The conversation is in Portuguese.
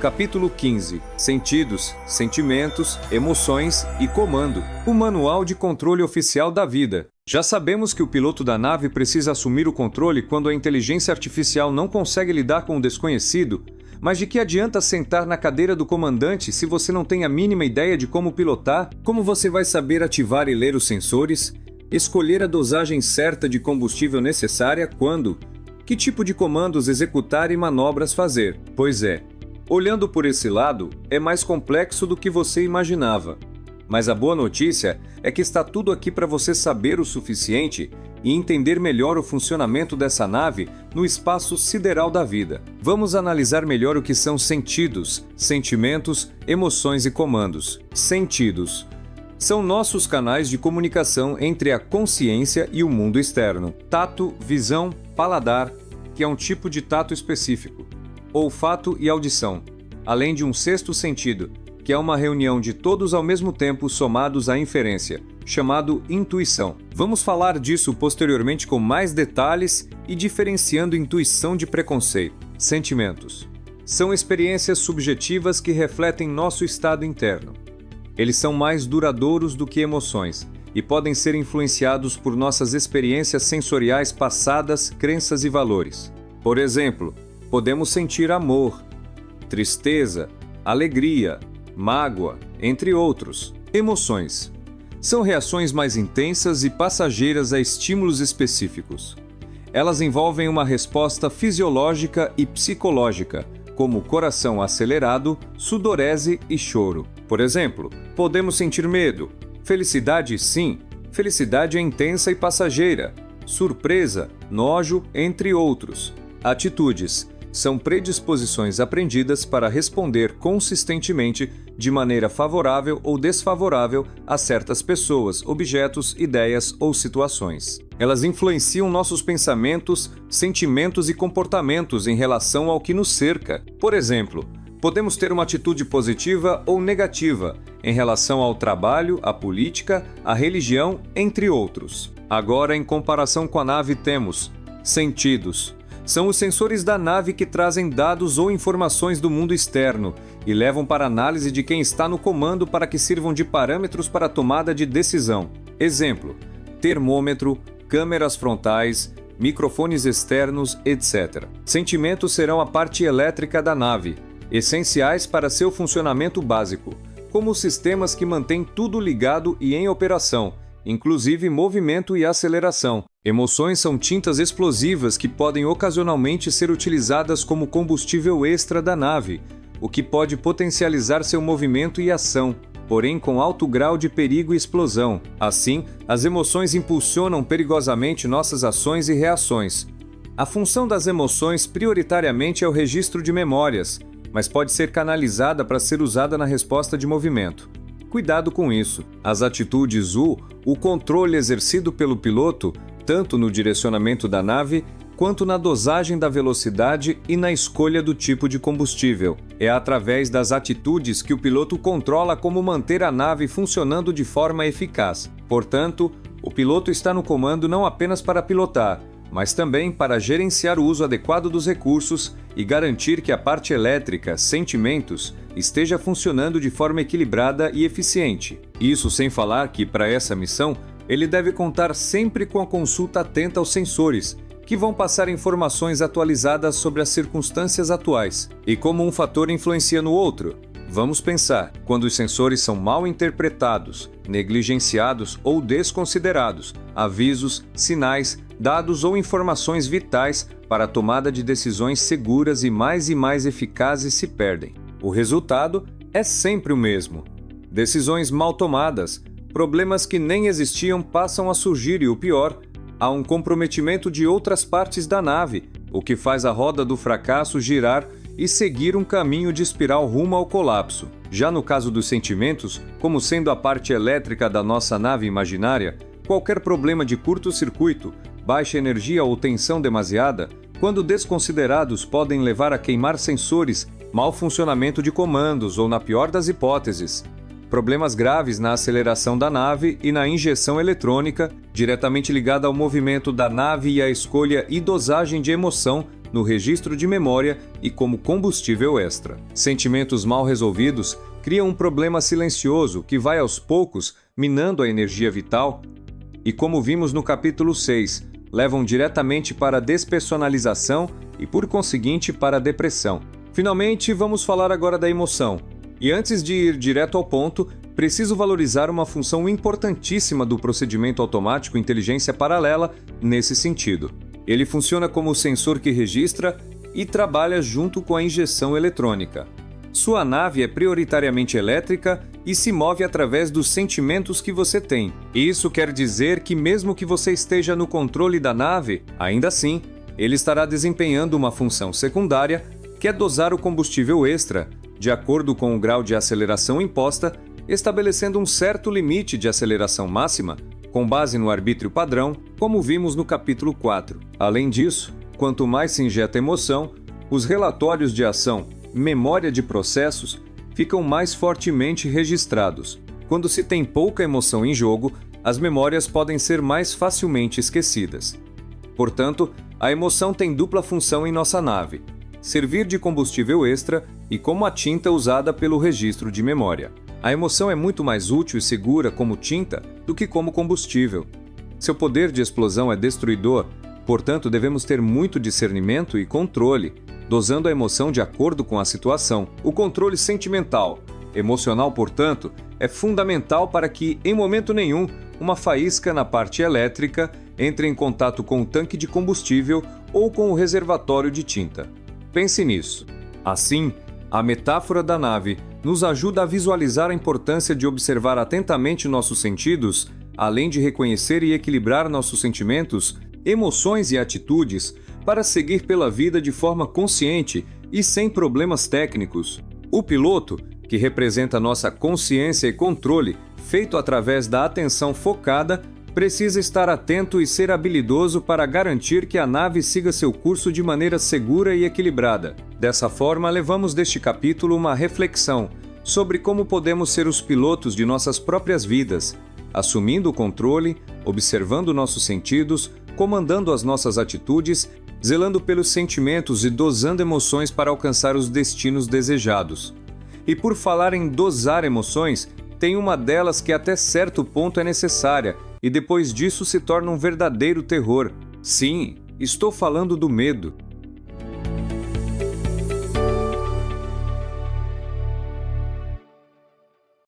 Capítulo 15. Sentidos, sentimentos, emoções e comando. O manual de controle oficial da vida. Já sabemos que o piloto da nave precisa assumir o controle quando a inteligência artificial não consegue lidar com o desconhecido, mas de que adianta sentar na cadeira do comandante se você não tem a mínima ideia de como pilotar? Como você vai saber ativar e ler os sensores? Escolher a dosagem certa de combustível necessária quando? Que tipo de comandos executar e manobras fazer? Pois é, olhando por esse lado, é mais complexo do que você imaginava. Mas a boa notícia é que está tudo aqui para você saber o suficiente e entender melhor o funcionamento dessa nave no espaço sideral da vida. Vamos analisar melhor o que são sentidos, sentimentos, emoções e comandos. Sentidos são nossos canais de comunicação entre a consciência e o mundo externo. Tato, visão, paladar, que é um tipo de tato específico. Olfato e audição, além de um sexto sentido, que é uma reunião de todos ao mesmo tempo somados à inferência, chamado intuição. Vamos falar disso posteriormente com mais detalhes e diferenciando intuição de preconceito. Sentimentos são experiências subjetivas que refletem nosso estado interno. Eles são mais duradouros do que emoções e podem ser influenciados por nossas experiências sensoriais passadas, crenças e valores. Por exemplo, podemos sentir amor, tristeza, alegria, mágoa, entre outros. Emoções são reações mais intensas e passageiras a estímulos específicos. Elas envolvem uma resposta fisiológica e psicológica, como coração acelerado, sudorese e choro. Por exemplo, podemos sentir medo. Felicidade, sim. Felicidade é intensa e passageira. Surpresa, nojo, entre outros. Atitudes são predisposições aprendidas para responder consistentemente de maneira favorável ou desfavorável a certas pessoas, objetos, ideias ou situações. Elas influenciam nossos pensamentos, sentimentos e comportamentos em relação ao que nos cerca. Por exemplo, podemos ter uma atitude positiva ou negativa em relação ao trabalho, à política, à religião, entre outros. Agora, em comparação com a nave, temos sentidos. São os sensores da nave que trazem dados ou informações do mundo externo e levam para a análise de quem está no comando para que sirvam de parâmetros para a tomada de decisão. Exemplo: termômetro, câmeras frontais, microfones externos, etc. Sentimentos serão a parte elétrica da nave, essenciais para seu funcionamento básico, como os sistemas que mantêm tudo ligado e em operação, inclusive movimento e aceleração. Emoções são tintas explosivas que podem ocasionalmente ser utilizadas como combustível extra da nave, o que pode potencializar seu movimento e ação, porém com alto grau de perigo e explosão. Assim, as emoções impulsionam perigosamente nossas ações e reações. A função das emoções prioritariamente é o registro de memórias, mas pode ser canalizada para ser usada na resposta de movimento. Cuidado com isso. As atitudes o controle exercido pelo piloto, tanto no direcionamento da nave, quanto na dosagem da velocidade e na escolha do tipo de combustível. É através das atitudes que o piloto controla como manter a nave funcionando de forma eficaz. Portanto, o piloto está no comando não apenas para pilotar, mas também para gerenciar o uso adequado dos recursos e garantir que a parte elétrica, sentimentos, esteja funcionando de forma equilibrada e eficiente. Isso sem falar que, para essa missão, ele deve contar sempre com a consulta atenta aos sensores, que vão passar informações atualizadas sobre as circunstâncias atuais e como um fator influencia no outro. Vamos pensar, quando os sensores são mal interpretados, negligenciados ou desconsiderados, avisos, sinais, dados ou informações vitais para a tomada de decisões seguras e mais eficazes se perdem. O resultado é sempre o mesmo. Decisões mal tomadas, problemas que nem existiam passam a surgir e o pior, há um comprometimento de outras partes da nave, o que faz a roda do fracasso girar e seguir um caminho de espiral rumo ao colapso. Já no caso dos sentimentos, como sendo a parte elétrica da nossa nave imaginária, qualquer problema de curto-circuito, baixa energia ou tensão demasiada, quando desconsiderados, podem levar a queimar sensores, mau funcionamento de comandos ou, na pior das hipóteses, problemas graves na aceleração da nave e na injeção eletrônica, diretamente ligada ao movimento da nave e à escolha e dosagem de emoção no registro de memória e como combustível extra. Sentimentos mal resolvidos criam um problema silencioso que vai aos poucos minando a energia vital e, como vimos no capítulo 6, levam diretamente para a despersonalização e, por conseguinte, para a depressão. Finalmente, vamos falar agora da emoção. E antes de ir direto ao ponto, preciso valorizar uma função importantíssima do procedimento automático inteligência paralela nesse sentido. Ele funciona como sensor que registra e trabalha junto com a injeção eletrônica. Sua nave é prioritariamente elétrica e se move através dos sentimentos que você tem. Isso quer dizer que mesmo que você esteja no controle da nave, ainda assim, ele estará desempenhando uma função secundária, que é dosar o combustível extra, de acordo com o grau de aceleração imposta, estabelecendo um certo limite de aceleração máxima, com base no arbítrio padrão, como vimos no capítulo 4. Além disso, quanto mais se injeta emoção, os relatórios de ação, memória de processos, ficam mais fortemente registrados. Quando se tem pouca emoção em jogo, as memórias podem ser mais facilmente esquecidas. Portanto, a emoção tem dupla função em nossa nave: servir de combustível extra e como a tinta usada pelo registro de memória. A emoção é muito mais útil e segura como tinta do que como combustível. Seu poder de explosão é destruidor, portanto devemos ter muito discernimento e controle, dosando a emoção de acordo com a situação. O controle sentimental, emocional, portanto, é fundamental para que, em momento nenhum, uma faísca na parte elétrica entre em contato com o tanque de combustível ou com o reservatório de tinta. Pense nisso. Assim, a metáfora da nave nos ajuda a visualizar a importância de observar atentamente nossos sentidos, além de reconhecer e equilibrar nossos sentimentos, emoções e atitudes para seguir pela vida de forma consciente e sem problemas técnicos. O piloto, que representa nossa consciência e controle, feito através da atenção focada, precisa estar atento e ser habilidoso para garantir que a nave siga seu curso de maneira segura e equilibrada. Dessa forma, levamos deste capítulo uma reflexão sobre como podemos ser os pilotos de nossas próprias vidas, assumindo o controle, observando nossos sentidos, comandando as nossas atitudes, zelando pelos sentimentos e dosando emoções para alcançar os destinos desejados. E por falar em dosar emoções, tem uma delas que até certo ponto é necessária, e depois disso se torna um verdadeiro terror. Sim, estou falando do medo.